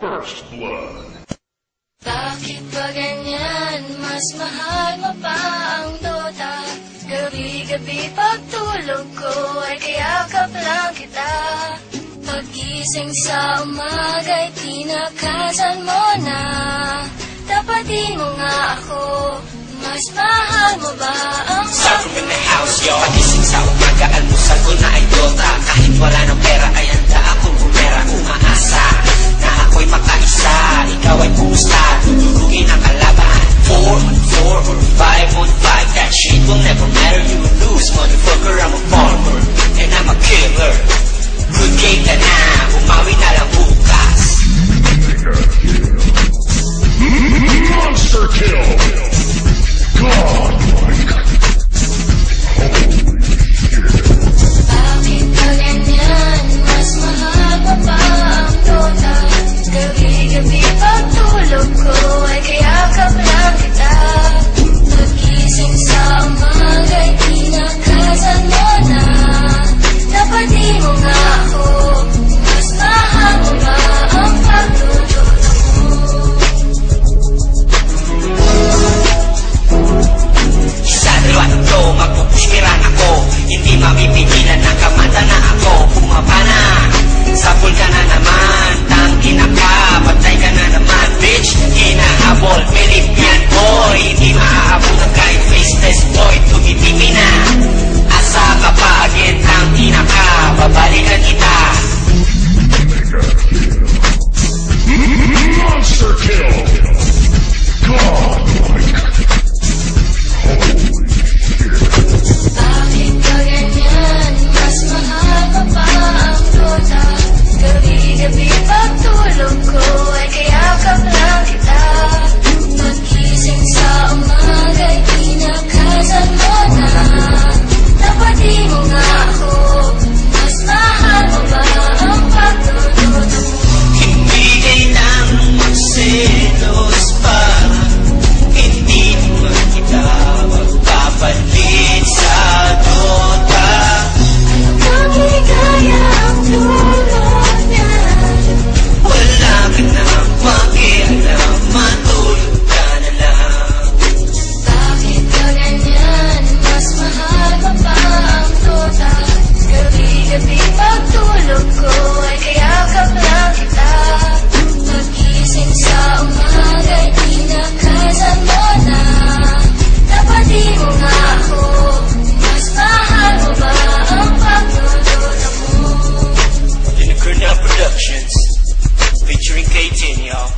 First blood. Bakit ba ganyan? Mas mahal mo pa ang Dota. Gabi-gabi pagtulog ko ay kayakap lang kita. Pag-gising sa umaga'y tinakasan mo na. Tapatin mo nga ako, mas mahal mo ba ang Sarap in the house, yo. Pag-gising sa umaga, almusal ko na ay Dota. Kahit wala ng pera ay handa akong bumera. Umaasa na ako'y makaisa. Ikaw ay pusta, tutulugin ang kalaban. 4 on 4 or 5 on 5, that shit will never matter. You will lose, motherfucker, I'm a farmer and I'm a killer. Good game ka na, umawi na lang bukas. Monster kill! Godlike! Bakit ba ganyan? Mas mahal mo pa ang Dota. Gabi-gabi pagtulog ko ay kayakap lang kita. Pag-gising sa umaga'y tinakasan mo na. Tapatin mo nga ako, mas mahal mo ba ang pagtulog mo? Sa dalawa magpupuskiran ako. Hindi mapipigilan na kamata na ako. Bumaba na, sapul ka na naman. Tangina ka, patay ka na naman. Bitch, hinahabol, pilit yan boy. Hindi maaabot ang kahit faceless boy. Tugitimi na, asa ka pa again. Tangina ka, babalikan kita. Monster kill! Godlike! Bakit ba ganyan? Mas mahal mo pa ang Dota. Gabi-gabi pagtulog ko ay kayakap lang kita. Pag-gising sa umaga'y tinakasan mo na. Tapatin mo nga ako, mas mahal mo ba ang pagtulog mo? Hindi kailangang magselos para hindi naman kita magpapalit sa Dota. Ano kang ligaya ang tulad niya? Wala ka na pakialam, matulog ka na lang. Bakit ba ganyan? Mas mahal mo pa ang Dota. Gabi-gabi pagtulog ko ay kayakap lang kita. Pag-gising sa umaga'y tinakasan mo na. Tapatin mo nga ako, mas mahal mo ba ang pagtulog mo? In the Cornell Productions, featuring K10, y'all.